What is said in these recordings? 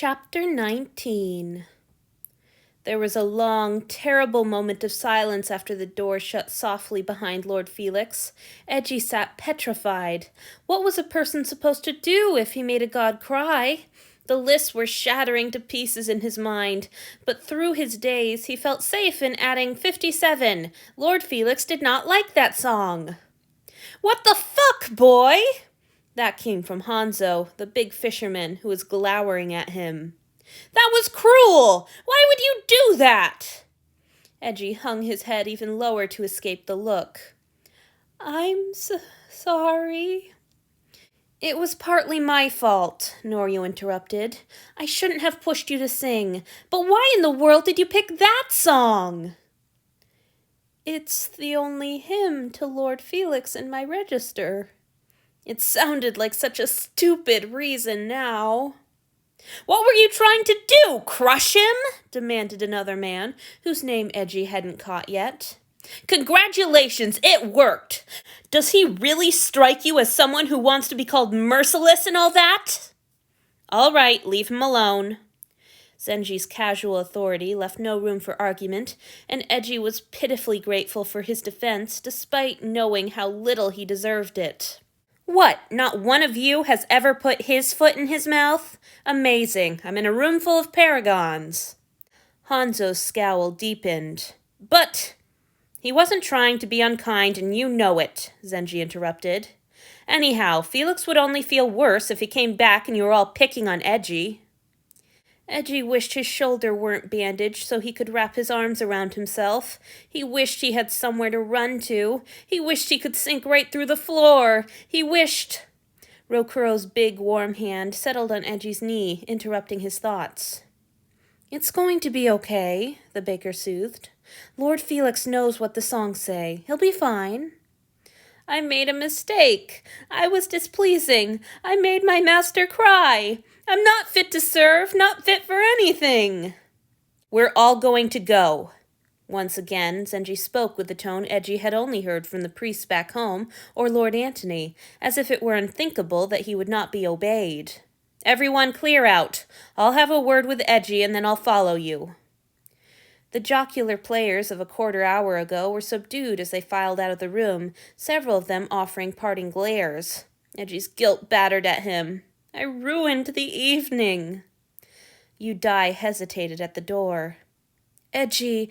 Chapter 19. There was a long, terrible moment of silence after the door shut softly behind Lord Felix. Eiji sat petrified. What was a person supposed to do if he made a god cry? The lists were shattering to pieces in his mind, but through his daze he felt safe in adding 57. Lord Felix did not like that song. "What the fuck, boy?" That came from Hanzo, the big fisherman, who was glowering at him. "That was cruel! Why would you do that?" Eiji hung his head even lower to escape the look. "I'm sorry." "It was partly my fault," Norio interrupted. "I shouldn't have pushed you to sing. But why in the world did you pick that song?" "It's the only hymn to Lord Felix in my register." It sounded like such a stupid reason now. "What were you trying to do, crush him?" demanded another man, whose name Eiji hadn't caught yet. "Congratulations, it worked! Does he really strike you as someone who wants to be called merciless and all that?" "All right, leave him alone." Zenji's casual authority left no room for argument, and Eiji was pitifully grateful for his defense, despite knowing how little he deserved it. "What, not one of you has ever put his foot in his mouth? Amazing, I'm in a room full of paragons." Hanzo's scowl deepened. "But he wasn't trying to be unkind, and you know it," Zenji interrupted. "Anyhow, Felix would only feel worse if he came back and you were all picking on Eiji." Eiji wished his shoulder weren't bandaged so he could wrap his arms around himself. He wished he had somewhere to run to. He wished he could sink right through the floor. He wished... Rokuro's big, warm hand settled on Eji's knee, interrupting his thoughts. "It's going to be okay," the baker soothed. "Lord Felix knows what the songs say. He'll be fine." "I made a mistake. I was displeasing. I made my master cry. I'm not fit to serve, not fit for anything." "We're all going to go." Once again, Zenji spoke with the tone Eiji had only heard from the priests back home or Lord Antony, as if it were unthinkable that he would not be obeyed. "Everyone clear out. I'll have a word with Eiji and then I'll follow you." The jocular players of a quarter hour ago were subdued as they filed out of the room, several of them offering parting glares. Eji's guilt battered at him. "I ruined the evening." Yudai hesitated at the door. "Eiji,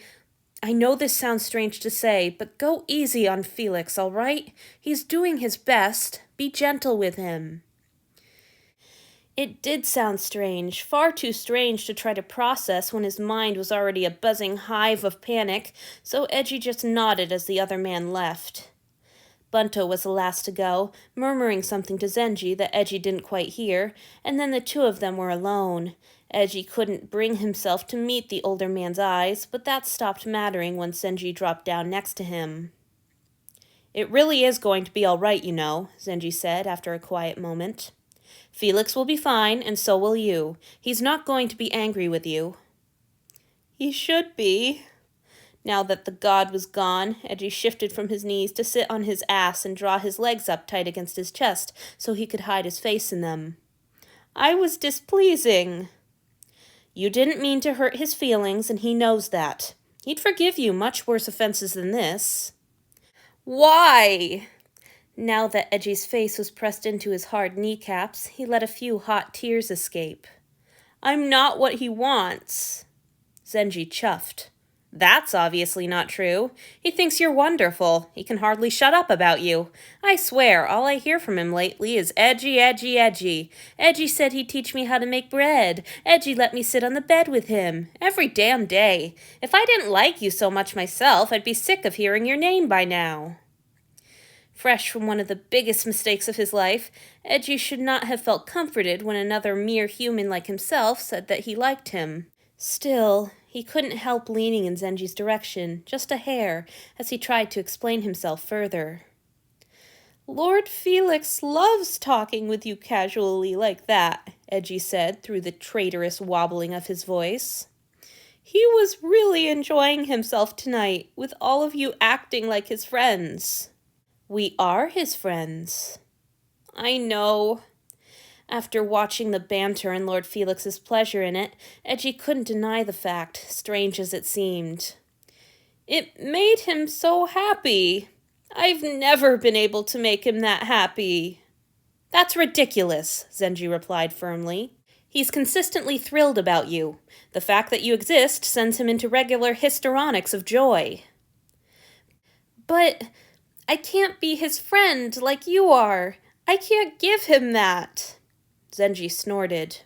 I know this sounds strange to say, but go easy on Felix, all right? He's doing his best. Be gentle with him." It did sound strange, far too strange to try to process when his mind was already a buzzing hive of panic, so Eiji just nodded as the other man left. Bunto was the last to go, murmuring something to Zenji that Eiji didn't quite hear, and then the two of them were alone. Eiji couldn't bring himself to meet the older man's eyes, but that stopped mattering when Zenji dropped down next to him. "It really is going to be all right, you know," Zenji said after a quiet moment. "Felix will be fine, and so will you. He's not going to be angry with you." "He should be." Now that the god was gone, Eiji shifted from his knees to sit on his ass and draw his legs up tight against his chest so he could hide his face in them. "I was displeasing." "You didn't mean to hurt his feelings, and he knows that. He'd forgive you much worse offenses than this." "Why?" Now that Eji's face was pressed into his hard kneecaps, he let a few hot tears escape. "I'm not what he wants." Zenji chuffed. "That's obviously not true. He thinks you're wonderful. He can hardly shut up about you. I swear, all I hear from him lately is Eiji, Eiji, Eiji. Eiji said he'd teach me how to make bread. Eiji let me sit on the bed with him. Every damn day. If I didn't like you so much myself, I'd be sick of hearing your name by now." Fresh from one of the biggest mistakes of his life, Eiji should not have felt comforted when another mere human like himself said that he liked him. Still, he couldn't help leaning in Zenji's direction, just a hair, as he tried to explain himself further. "Lord Felix loves talking with you casually like that," Eiji said through the traitorous wobbling of his voice. "He was really enjoying himself tonight, with all of you acting like his friends." "We are his friends." "I know. After watching the banter and Lord Felix's pleasure in it, Eiji couldn't deny the fact, strange as it seemed. It made him so happy. I've never been able to make him that happy. That's ridiculous, Zenji replied firmly. He's consistently thrilled about you. The fact that you exist sends him into regular histrionics of joy. But I can't be his friend like you are. I can't give him that. Zenji snorted.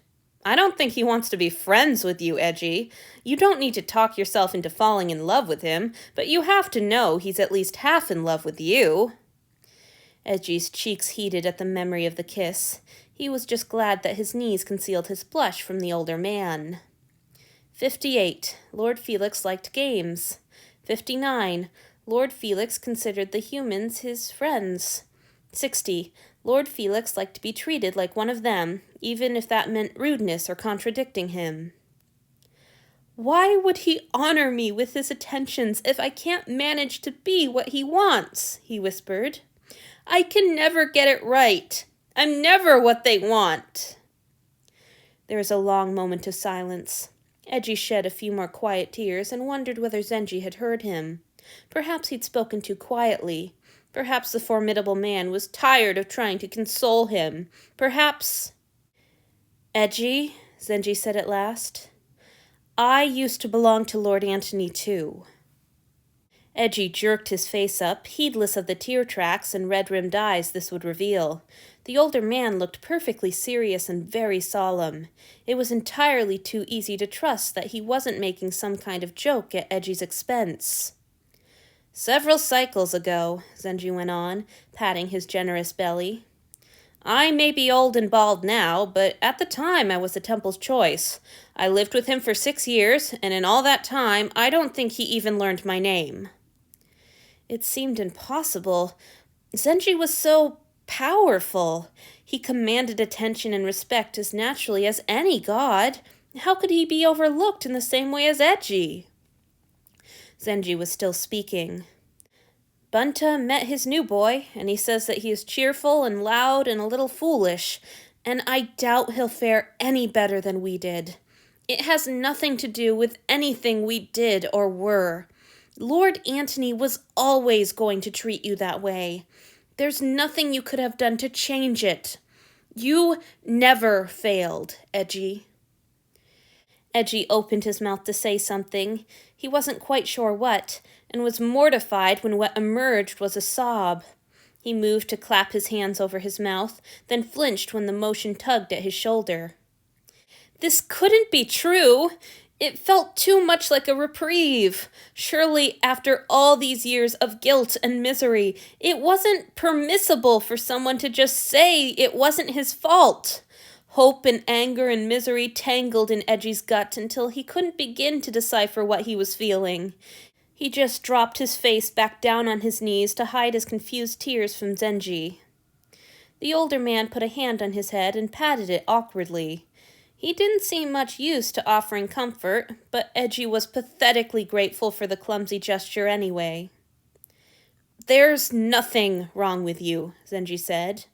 I don't think he wants to be friends with you, Eiji. You don't need to talk yourself into falling in love with him, but you have to know he's at least half in love with you. Eji's cheeks heated at the memory of the kiss. He was just glad that his knees concealed his blush from the older man. 58. Lord Felix liked games. 59. Lord Felix considered the humans his friends. 60. Lord Felix liked to be treated like one of them, even if that meant rudeness or contradicting him. Why would he honor me with his attentions if I can't manage to be what he wants? He whispered. I can never get it right. I'm never what they want. There was a long moment of silence. Eiji shed a few more quiet tears and wondered whether Zenji had heard him. Perhaps he'd spoken too quietly. Perhaps the formidable man was tired of trying to console him. Perhaps... Eiji, Zenji said at last, I used to belong to Lord Antony too. Eiji jerked his face up, heedless of the tear tracks and red-rimmed eyes this would reveal. The older man looked perfectly serious and very solemn. It was entirely too easy to trust that he wasn't making some kind of joke at Eji's expense. Several cycles ago, Zenji went on, patting his generous belly. I may be old and bald now, but at the time I was the temple's choice. I lived with him for 6 years, and in all that time I don't think he even learned my name. It seemed impossible. Zenji was so powerful. He commanded attention and respect as naturally as any god. How could he be overlooked in the same way as Eiji? Zenji was still speaking. Bunta met his new boy, and he says that he is cheerful and loud and a little foolish, and I doubt he'll fare any better than we did. It has nothing to do with anything we did or were. Lord Antony was always going to treat you that way. There's nothing you could have done to change it. You never failed, Eiji. Eiji opened his mouth to say something. He wasn't quite sure what, and was mortified when what emerged was a sob. He moved to clap his hands over his mouth, then flinched when the motion tugged at his shoulder. This couldn't be true. It felt too much like a reprieve. Surely, after all these years of guilt and misery, it wasn't permissible for someone to just say it wasn't his fault. Hope and anger and misery tangled in Eji's gut until he couldn't begin to decipher what he was feeling. He just dropped his face back down on his knees to hide his confused tears from Zenji. The older man put a hand on his head and patted it awkwardly. He didn't seem much used to offering comfort, but Eiji was pathetically grateful for the clumsy gesture anyway. There's nothing wrong with you, Zenji said.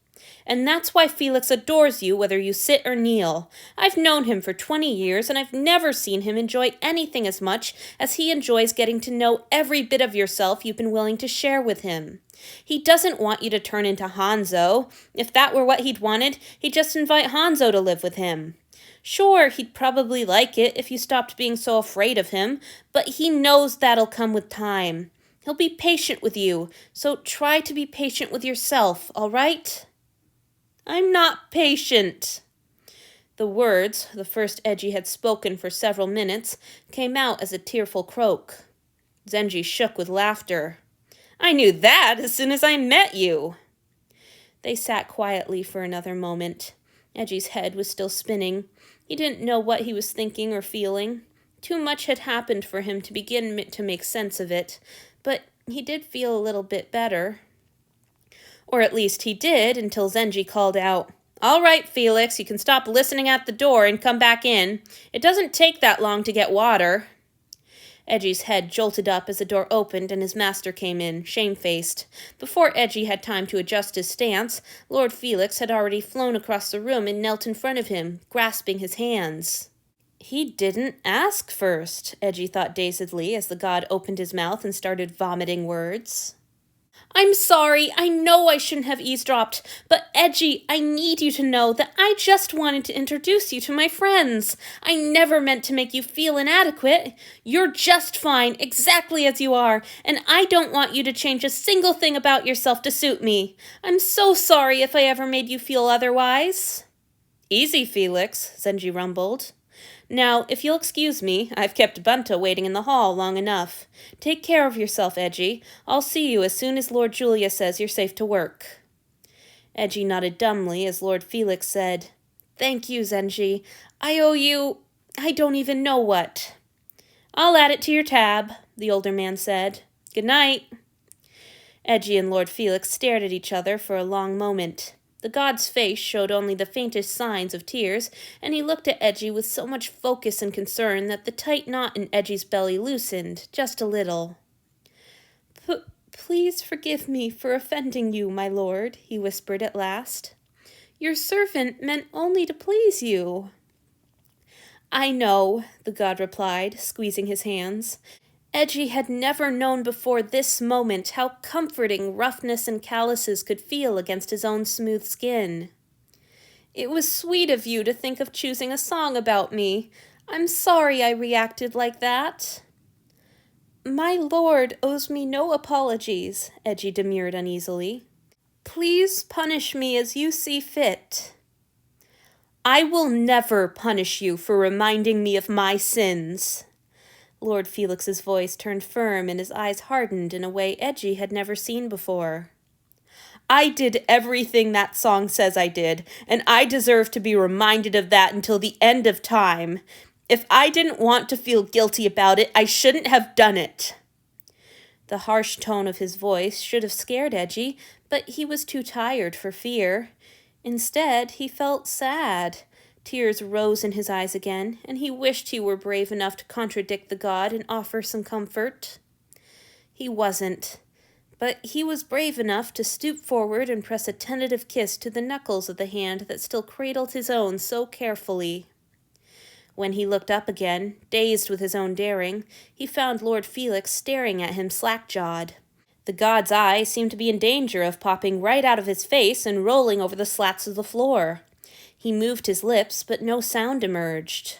And that's why Felix adores you whether you sit or kneel. I've known him for 20 years, and I've never seen him enjoy anything as much as he enjoys getting to know every bit of yourself you've been willing to share with him. He doesn't want you to turn into Hanzo. If that were what he'd wanted, he'd just invite Hanzo to live with him. Sure, he'd probably like it if you stopped being so afraid of him, but he knows that'll come with time. He'll be patient with you, so try to be patient with yourself, all right? I'm not patient. The words, the first Eiji had spoken for several minutes, came out as a tearful croak. Zenji shook with laughter. I knew that as soon as I met you. They sat quietly for another moment. Eji's head was still spinning. He didn't know what he was thinking or feeling. Too much had happened for him to begin to make sense of it, but he did feel a little bit better. Or at least he did, until Zenji called out, All right, Felix, you can stop listening at the door and come back in. It doesn't take that long to get water. Edgy's head jolted up as the door opened and his master came in, shamefaced. Before Edgy had time to adjust his stance, Lord Felix had already flown across the room and knelt in front of him, grasping his hands. He didn't ask first, Edgy thought dazedly as the god opened his mouth and started vomiting words. I'm sorry, I know I shouldn't have eavesdropped, but Edgy, I need you to know that I just wanted to introduce you to my friends. I never meant to make you feel inadequate. You're just fine, exactly as you are, and I don't want you to change a single thing about yourself to suit me. I'm so sorry if I ever made you feel otherwise. Easy, Felix, Zenji rumbled. Now, if you'll excuse me, I've kept Bunta waiting in the hall long enough. Take care of yourself, Edgy. I'll see you as soon as Lord Julia says you're safe to work. Edgy nodded dumbly as Lord Felix said, Thank you, Zenji. I owe you... I don't even know what. I'll add it to your tab, the older man said. Good night. Edgy and Lord Felix stared at each other for a long moment. The god's face showed only the faintest signs of tears, and he looked at Edgy with so much focus and concern that the tight knot in Edgy's belly loosened, just a little. Please forgive me for offending you, my lord, he whispered at last. Your servant meant only to please you. I know, the god replied, squeezing his hands. Edgy had never known before this moment how comforting roughness and calluses could feel against his own smooth skin. It was sweet of you to think of choosing a song about me. I'm sorry I reacted like that. My lord owes me no apologies, Edgy demurred uneasily. Please punish me as you see fit. I will never punish you for reminding me of my sins. Lord Felix's voice turned firm and his eyes hardened in a way Edgy had never seen before. I did everything that song says I did, and I deserve to be reminded of that until the end of time. If I didn't want to feel guilty about it, I shouldn't have done it. The harsh tone of his voice should have scared Edgy, but he was too tired for fear. Instead, he felt sad. Tears rose in his eyes again, and he wished he were brave enough to contradict the god and offer some comfort. He wasn't, but he was brave enough to stoop forward and press a tentative kiss to the knuckles of the hand that still cradled his own so carefully. When he looked up again, dazed with his own daring, he found Lord Felix staring at him slack-jawed. The god's eye seemed to be in danger of popping right out of his face and rolling over the slats of the floor. He moved his lips, but no sound emerged.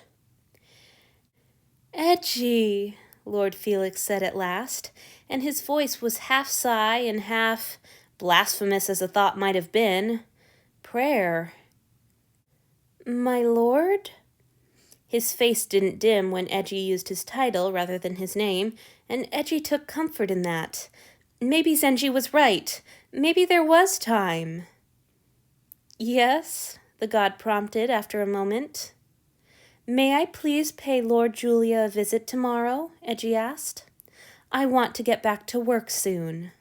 Edgy, Lord Felix said at last, and his voice was half sigh and half, blasphemous as the thought might have been, prayer. My lord? His face didn't dim when Edgy used his title rather than his name, and Edgy took comfort in that. Maybe Zenji was right. Maybe there was time. Yes, the god prompted after a moment. May I please pay Lord Julia a visit tomorrow? Edgy asked. I want to get back to work soon.